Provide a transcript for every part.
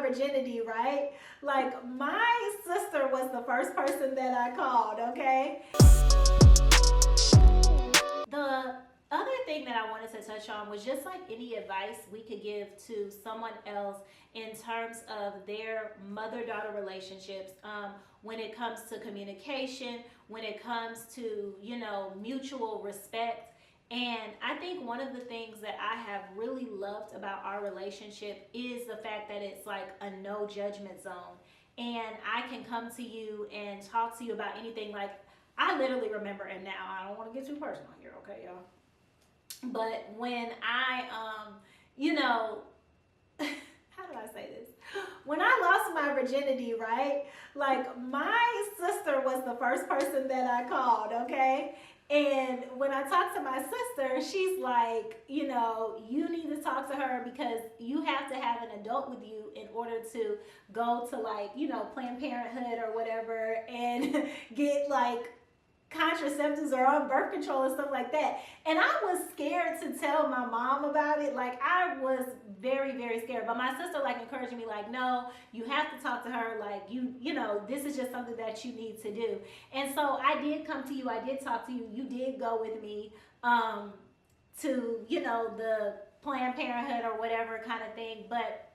virginity, right? Like, my sister was the first person that I called, okay? The other thing that I wanted to touch on was just like any advice we could give to someone else in terms of their mother-daughter relationships, when it comes to communication, when it comes to, mutual respect. And I think one of the things that I have really loved about our relationship is the fact that it's like a no judgment zone. And I can come to you and talk to you about anything. Like, I literally remember, and now I don't want to get too personal here, okay, y'all? But when how do I say this? When I lost my virginity, right? Like, my sister was the first person that I called, okay? And when I talked to my sister, she's like, you need to talk to her because you have to have an adult with you in order to go to, like, Planned Parenthood or whatever and get, like, contraceptives or on birth control and stuff like that. And I was scared to tell my mom about it. Like, I was very, very scared. But my sister, like, encouraged me, like, no, you have to talk to her. Like, this is just something that you need to do. And so I did come to you. I did talk to you. You did go with me to, the Planned Parenthood or whatever kind of thing. But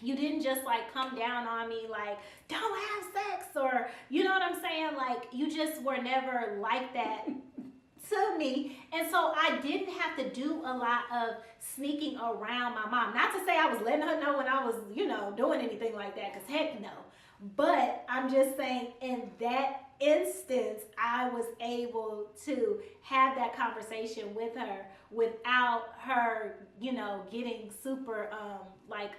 you didn't just like come down on me like, don't have sex, or you know what I'm saying? Like, you just were never like that to me. And so I didn't have to do a lot of sneaking around my mom. Not to say I was letting her know when I was, doing anything like that, because heck no. But I'm just saying, in that instance, I was able to have that conversation with her without her, getting super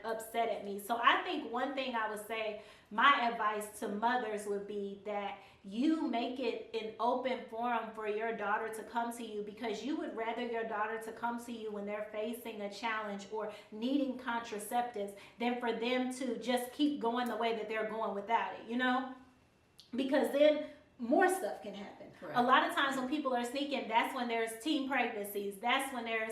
upset at me. So I think one thing I would say, my advice to mothers would be that you make it an open forum for your daughter to come to you, because you would rather your daughter to come to you when they're facing a challenge or needing contraceptives than for them to just keep going the way that they're going without it, because then more stuff can happen. Right. A lot of times when people are sneaking, that's when there's teen pregnancies. That's when there's,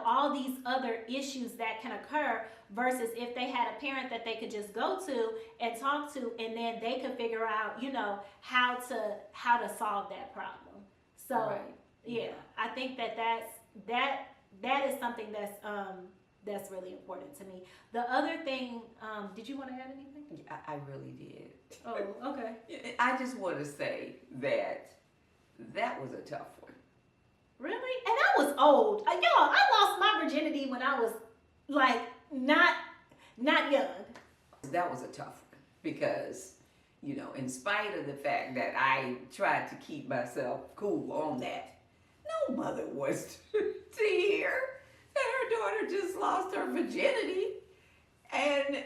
all these other issues that can occur, versus if they had a parent that they could just go to and talk to, and then they could figure out, how to solve that problem. So, right. Yeah, I think that is something that's really important to me. The other thing, did you want to add anything? Yeah, I really did. Oh, okay. I just want to say that was a tough one. Really? And I was old. Y'all, I lost my virginity when I was like not young. That was a tough one because, in spite of the fact that I tried to keep myself cool on that, no mother wants to hear that her daughter just lost her virginity. And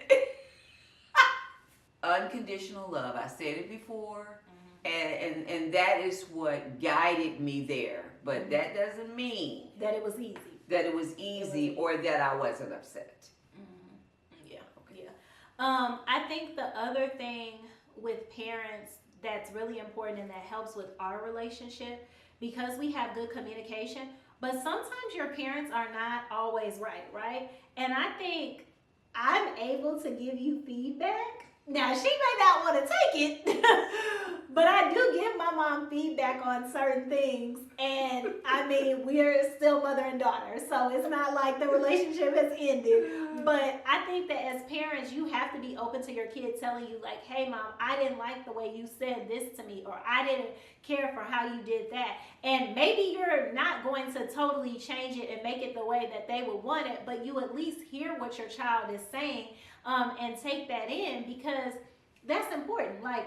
unconditional love, I said it before, and that is what guided me there. But that doesn't mean that it was easy. Or that I wasn't upset. Yeah, okay. Yeah. I think the other thing with parents that's really important and that helps with our relationship, because we have good communication, but sometimes your parents are not always right? And I think I'm able to give you feedback. Now, she may not want to take it, but I do give my mom feedback on certain things. And I mean, we're still mother and daughter, so it's not like the relationship has ended. But I think that as parents, you have to be open to your kid telling you, like, hey, mom, I didn't like the way you said this to me, or I didn't care for how you did that. And maybe you're not going to totally change it and make it the way that they would want it, but you at least hear what your child is saying. And take that in, because that's important. Like,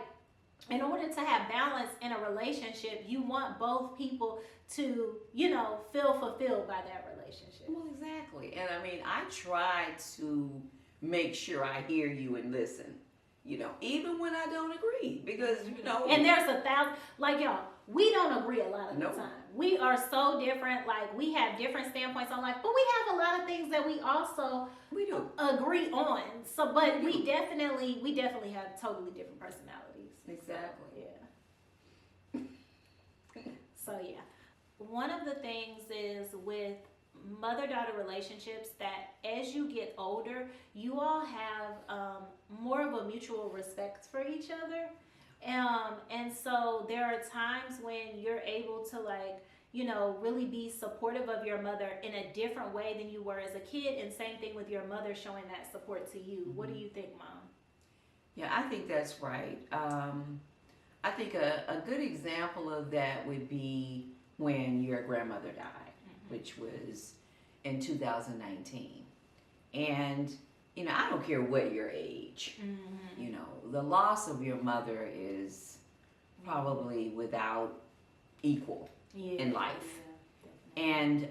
in order to have balance in a relationship, you want both people to, feel fulfilled by that relationship. Well, exactly. And I mean, I try to make sure I hear you and listen, even when I don't agree, because, And there's 1,000, like, y'all, we don't agree a lot of the time. We are so different. Like, we have different standpoints on life, but we have a lot of things that we also agree on. So, but we definitely have totally different personalities. Exactly. So, yeah. So, yeah. One of the things is with mother-daughter relationships that as you get older, you all have more of a mutual respect for each other. And so there are times when you're able to like, really be supportive of your mother in a different way than you were as a kid. And same thing with your mother showing that support to you. What do you think, Mom? Yeah, I think that's right. I think a good example of that would be when your grandmother died, which was in 2019. And, I don't care what your age, the loss of your mother is probably without equal in life. And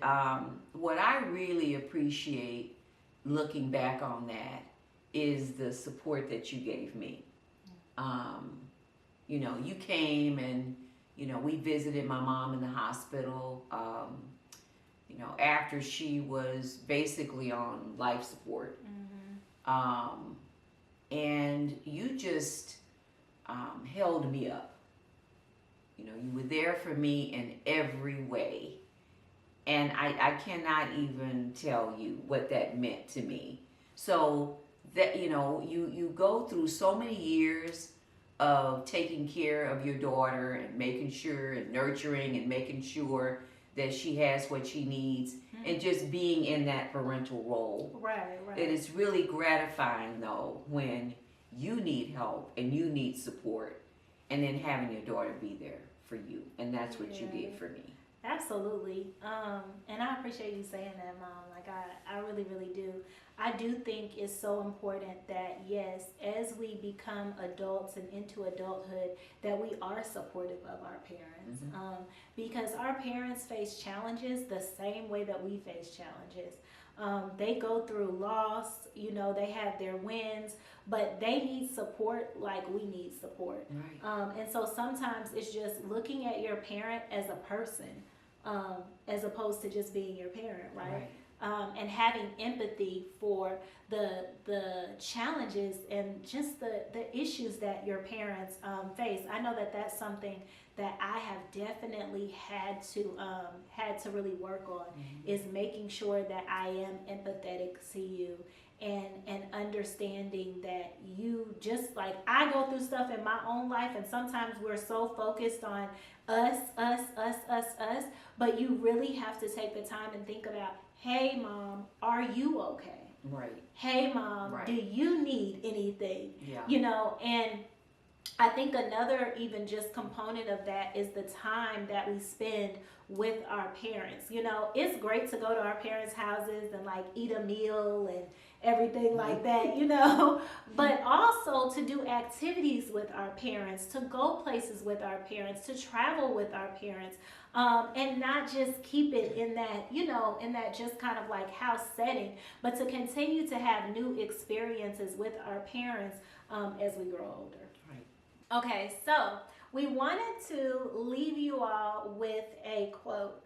what I really appreciate looking back on that is the support that you gave me. You came and, we visited my mom in the hospital, after she was basically on life support. And you just held me up. You were there for me in every way. And I cannot even tell you what that meant to me. So that, you go through so many years of taking care of your daughter and making sure and nurturing and making sure that she has what she needs and just being in that parental role. Right. It is really gratifying though when you need help and you need support and then having your daughter be there for you. And that's what you did for me. Absolutely. And I appreciate you saying that, Mom. Like, I really, really do. I do think it's so important that, yes, as we become adults and into adulthood, that we are supportive of our parents. Because our parents face challenges the same way that we face challenges. They go through loss, they have their wins, but they need support like we need support. Right. And so sometimes it's just looking at your parent as a person, as opposed to just being your parent, right? And having empathy for the challenges and just the issues that your parents face. I know that that's something that I have definitely had to really work on, is making sure that I am empathetic to you and understanding that you, just like I go through stuff in my own life, and sometimes we're so focused on us, but you really have to take the time and think about, hey, Mom, are you okay? Right. Hey, Mom, do you need anything? Yeah. And I think another even just component of that is the time that we spend with our parents. It's great to go to our parents' houses and like eat a meal and everything like that, but also to do activities with our parents, to go places with our parents, to travel with our parents, and not just keep it in that, in that just kind of like house setting, but to continue to have new experiences with our parents as we grow older. Right. Okay, so we wanted to leave you all with a quote.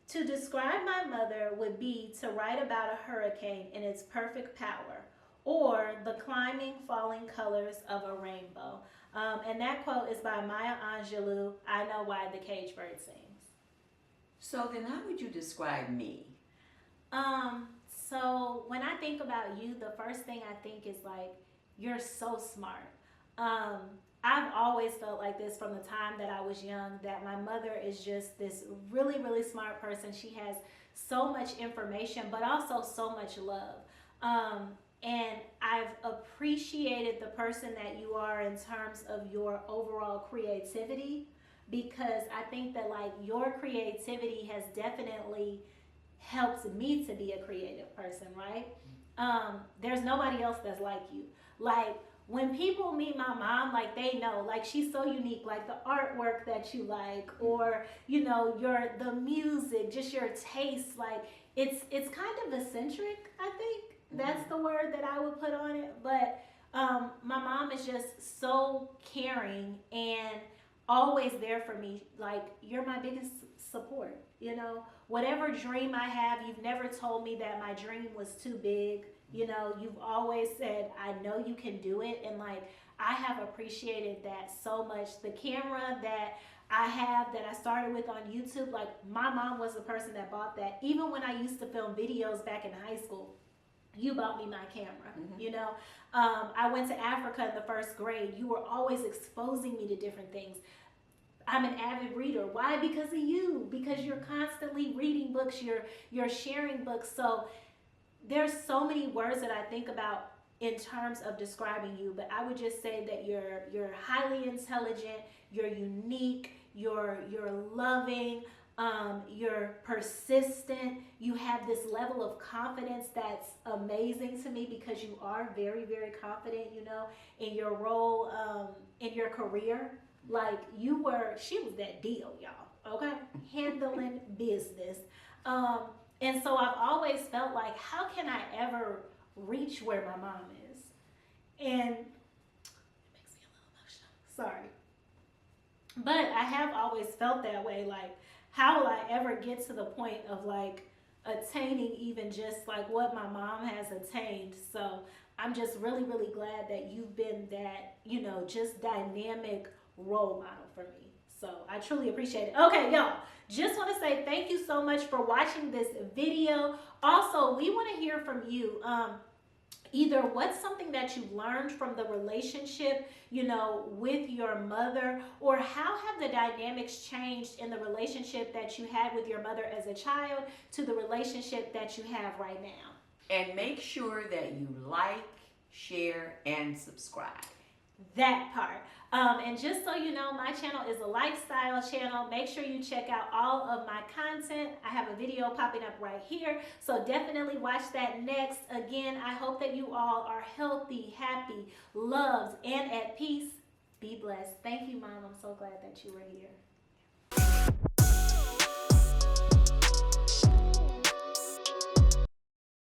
To describe my mother would be to write about a hurricane in its perfect power, or the climbing, falling colors of a rainbow. And that quote is by Maya Angelou, I Know Why the Cage Bird Sings. So then how would you describe me? So when I think about you, the first thing I think is like, you're so smart. I've always felt like this from the time that I was young, that my mother is just this really, really smart person. She has so much information, but also so much love. And I've appreciated the person that you are in terms of your overall creativity, because I think that like your creativity has definitely helped me to be a creative person, right? There's nobody else that's like you. Like, when people meet my mom, like they know, like she's so unique, like the artwork that you like, or the music, just your taste, like it's kind of eccentric, I think. That's the word that I would put on it. But my mom is just so caring and always there for me. Like, you're my biggest support, whatever dream I have, you've never told me that my dream was too big. You've always said, I know you can do it. And like, I have appreciated that so much. The camera that I have that I started with on YouTube. Like, my mom was the person that bought that. Even when I used to film videos back in high school, you bought me my camera. You know, I went to Africa in the first grade. You were always exposing me to different things. I'm an avid reader. Why? Because of you. Because you're constantly reading books. You're sharing books. So there's so many words that I think about in terms of describing you, but I would just say that you're highly intelligent. You're unique. You're loving. You're persistent. You have this level of confidence that's amazing to me, because you are very, very confident, you know, in your role, in your career. Like, she was that deal, y'all, okay? Handling business. And so I've always felt like, how can I ever reach where my mom is? And it makes me a little emotional. Sorry. But I have always felt that way. Like, how will I ever get to the point of, like, attaining even just, like, what my mom has attained? So I'm just really, really glad that you've been that, you know, just dynamic role model for me. So I truly appreciate it. Okay, y'all, just want to say thank you so much for watching this video. Also, we want to hear from you. Either what's something that you learned from the relationship, you know, with your mother, or how have the dynamics changed in the relationship that you had with your mother as a child to the relationship that you have right now. And make sure that you like, share, and subscribe. That part. And just so you know, my channel is a lifestyle channel. Make sure you check out all of my content. I have a video popping up right here, so definitely watch that next. Again, I hope that you all are healthy, happy, loved, and at peace. Be blessed. Thank you, Mom. I'm so glad that you were here.